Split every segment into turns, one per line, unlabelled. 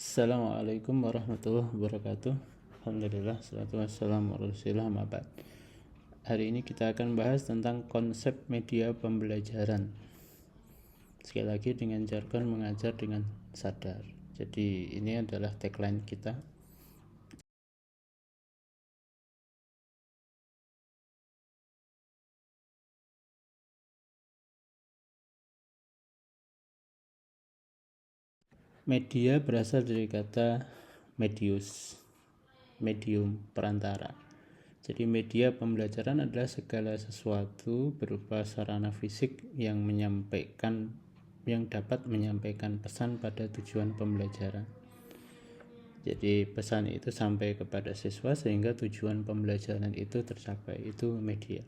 Assalamualaikum warahmatullahi wabarakatuh. Alhamdulillah, salatu wassalamu ala rasulillah, amma ba'd. Hari ini kita akan bahas tentang konsep media pembelajaran. Sekali lagi dengan jargon mengajar dengan sadar. Jadi ini adalah tagline kita. Media berasal dari kata medium, perantara. Jadi media pembelajaran adalah segala sesuatu berupa sarana fisik yang dapat menyampaikan pesan pada tujuan pembelajaran. Jadi pesan itu sampai kepada siswa sehingga tujuan pembelajaran itu tercapai, itu media.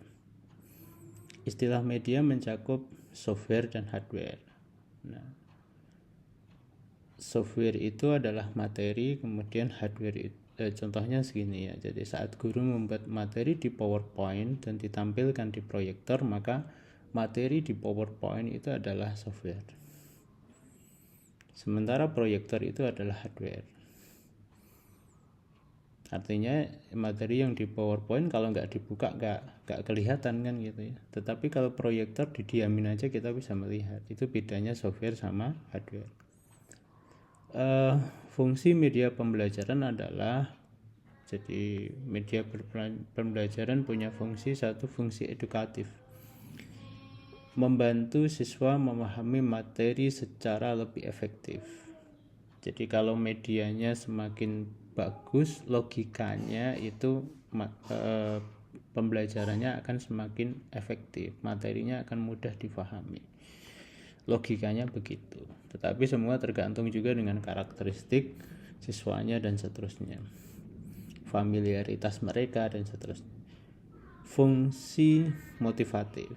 Istilah media mencakup software dan hardware. Nah, software itu adalah materi, kemudian hardware itu, contohnya segini ya. Jadi saat guru membuat materi di PowerPoint dan ditampilkan di proyektor, maka materi di PowerPoint itu adalah software. Sementara proyektor itu adalah hardware. Artinya materi yang di PowerPoint kalau nggak dibuka nggak kelihatan kan gitu ya. Tetapi kalau proyektor didiamin aja kita bisa melihat. Itu bedanya software sama hardware. Fungsi media pembelajaran adalah, jadi media pembelajaran punya satu fungsi edukatif, membantu siswa memahami materi secara lebih efektif. Jadi kalau medianya semakin bagus, logikanya itu pembelajarannya akan semakin efektif, materinya akan mudah difahami. Logikanya begitu. Tetapi semua tergantung juga dengan karakteristik siswanya dan seterusnya, familiaritas mereka dan seterusnya. Fungsi motivatif.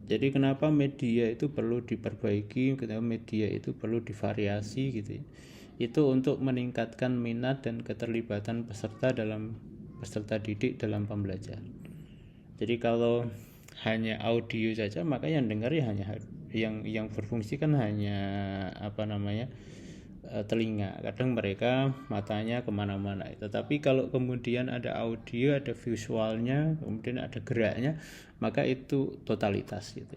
Jadi kenapa media itu perlu diperbaiki, kenapa media itu perlu divariasi gitu ya. Itu untuk meningkatkan minat dan keterlibatan peserta didik dalam pembelajaran. Jadi kalau hanya audio saja, maka yang dengar ya hanya yang berfungsi kan hanya telinga. Kadang mereka matanya kemana-mana. Tetapi kalau kemudian ada audio, ada visualnya, kemudian ada geraknya, maka itu totalitas gitu.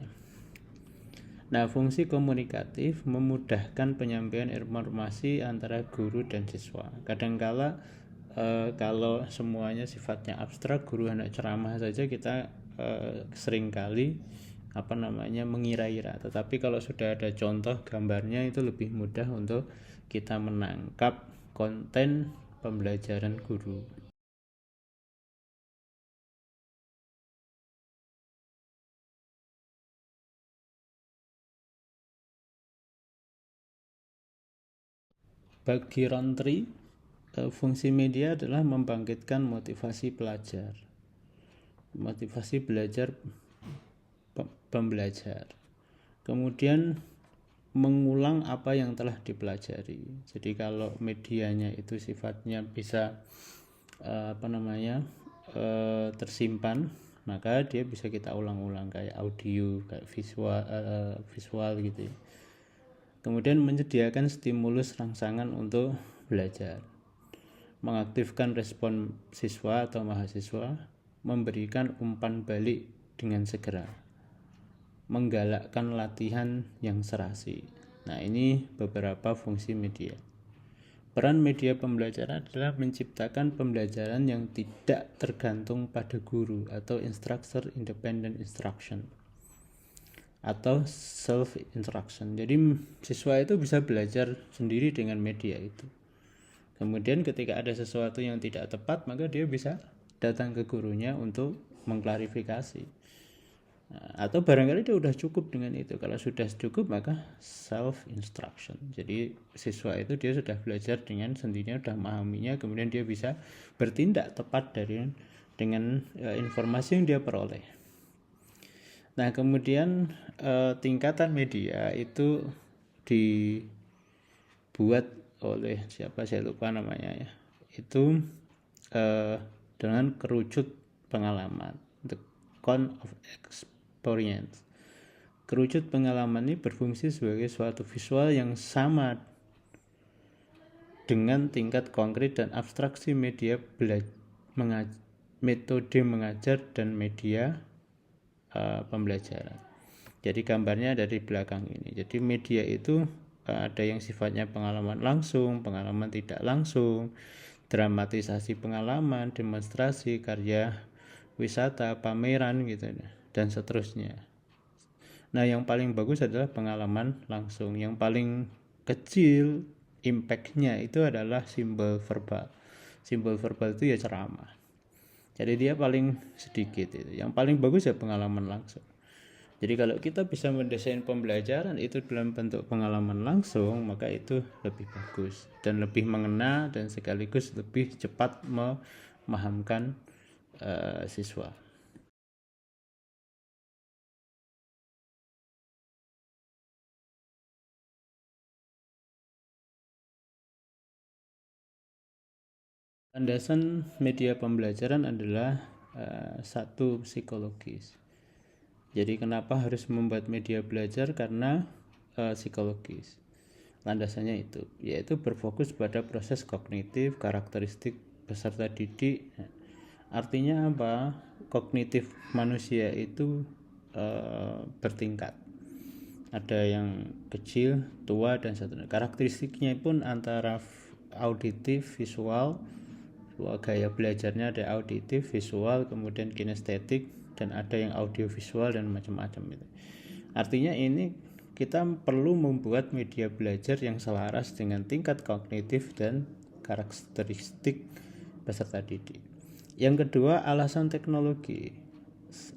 Nah, fungsi komunikatif memudahkan penyampaian informasi antara guru dan siswa. Kadangkala kalau semuanya sifatnya abstrak, guru hendak ceramah saja kita seringkali mengira-ira. Tetapi kalau sudah ada contoh gambarnya itu lebih mudah untuk kita menangkap konten pembelajaran guru. Bagi Rontri, fungsi media adalah membangkitkan motivasi belajar pembelajar, kemudian mengulang apa yang telah dipelajari. Jadi kalau medianya itu sifatnya bisa tersimpan, maka dia bisa kita ulang-ulang kayak audio, kayak visual gitu ya. Kemudian menyediakan stimulus rangsangan untuk belajar, mengaktifkan respon siswa atau mahasiswa, memberikan umpan balik dengan segera, menggalakkan latihan yang serasi. Nah, ini beberapa fungsi media. Peran media pembelajaran adalah menciptakan pembelajaran yang tidak tergantung pada guru atau instructor independent instruction atau self instruction. Jadi siswa itu bisa belajar sendiri dengan media itu. Kemudian ketika ada sesuatu yang tidak tepat, maka dia bisa datang ke gurunya untuk mengklarifikasi. Atau barangkali dia sudah cukup dengan itu. Kalau sudah cukup, maka self instruction. Jadi siswa itu dia sudah belajar dengan sendirinya, sudah memahaminya, kemudian dia bisa bertindak tepat dengan informasi yang dia peroleh. Nah, kemudian tingkatan media itu dibuat oleh siapa, saya lupa namanya ya. Itu dengan kerucut pengalaman, the count of experience. Kerucut pengalaman ini berfungsi sebagai suatu visual yang sama dengan tingkat konkret dan abstraksi media metode mengajar dan media pembelajaran. Jadi gambarnya dari belakang ini. Jadi media itu ada yang sifatnya pengalaman langsung, pengalaman tidak langsung, dramatisasi pengalaman, demonstrasi, karya wisata, pameran gitu, dan seterusnya. Nah, yang paling bagus adalah pengalaman langsung. Yang paling kecil impact-nya itu adalah simbol verbal. Simbol verbal itu ya ceramah. Jadi dia paling sedikit itu. Yang paling bagus ya pengalaman langsung. Jadi kalau kita bisa mendesain pembelajaran itu dalam bentuk pengalaman langsung, maka itu lebih bagus dan lebih mengena dan sekaligus lebih cepat memahamkan siswa. Landasan media pembelajaran adalah satu, psikologis. Jadi kenapa harus membuat media belajar? Karena psikologis. Landasannya itu, yaitu berfokus pada proses kognitif, karakteristik peserta didik. Artinya apa? Kognitif manusia itu bertingkat. Ada yang kecil, tua, dan seterusnya. Karakteristiknya pun antara auditif, visual, gaya belajarnya ada auditif, visual, kemudian kinestetik, dan ada yang audiovisual dan macam-macam itu. Artinya ini kita perlu membuat media belajar yang selaras dengan tingkat kognitif dan karakteristik peserta didik. Yang kedua, alasan teknologi.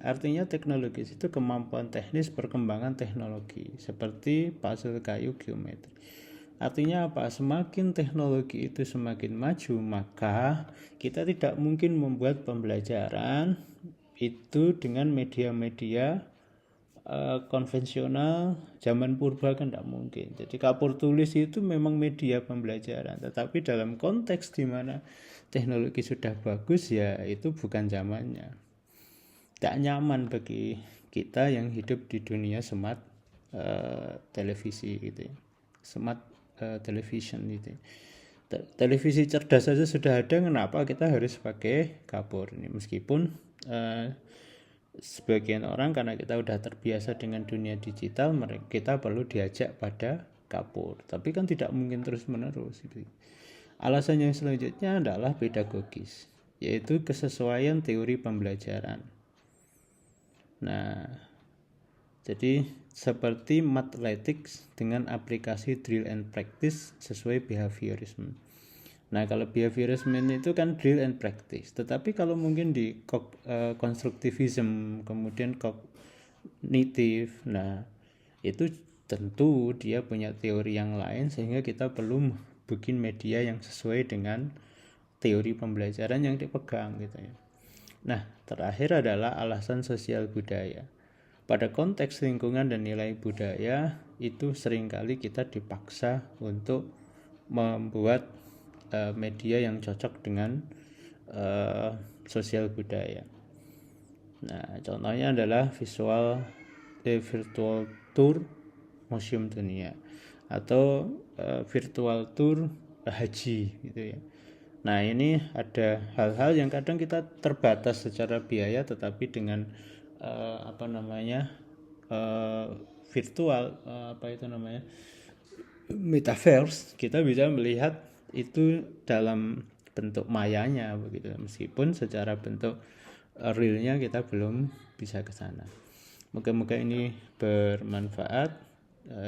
Artinya teknologi itu kemampuan teknis perkembangan teknologi seperti puzzle kayu geometri. Artinya apa? Semakin teknologi itu semakin maju, maka kita tidak mungkin membuat pembelajaran itu dengan media-media konvensional zaman purba, kan tidak mungkin. Jadi kapur tulis itu memang media pembelajaran, tetapi dalam konteks di mana teknologi sudah bagus, ya itu bukan zamannya. Tak nyaman bagi kita yang hidup di dunia smart televisi gitu ya. Smart television itu. Televisi cerdas saja sudah ada, kenapa kita harus pakai kapur ini? Meskipun sebagian orang karena kita udah terbiasa dengan dunia digital, kita perlu diajak pada kapur, tapi kan tidak mungkin terus menerus gitu. Alasan yang selanjutnya adalah pedagogis, yaitu kesesuaian teori pembelajaran. Nah, jadi seperti mathematics dengan aplikasi drill and practice sesuai behaviorism. Nah, kalau behaviorism itu kan drill and practice, tetapi kalau mungkin di konstruktivism, kemudian kognitif, nah itu tentu dia punya teori yang lain, sehingga kita perlu bikin media yang sesuai dengan teori pembelajaran yang dipegang gitu ya. Nah, terakhir adalah alasan sosial budaya. Pada konteks lingkungan dan nilai budaya itu seringkali kita dipaksa untuk membuat media yang cocok dengan sosial budaya. Nah, contohnya adalah virtual tour museum dunia atau virtual tour haji gitu ya. Nah, ini ada hal-hal yang kadang kita terbatas secara biaya, tetapi dengan virtual metaverse, kita bisa melihat itu dalam bentuk mayanya begitu, meskipun secara bentuk realnya kita belum bisa ke sana. Moga-moga ini bermanfaat.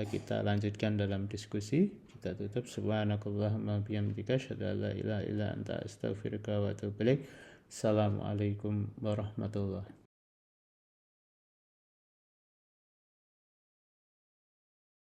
Kita lanjutkan dalam diskusi. Kita tutup. Subhanakallahumma bihamdika asyhadu an la ilaha illa anta astaghfiruka wa atubu ilaik. Assalamualaikum warahmatullahi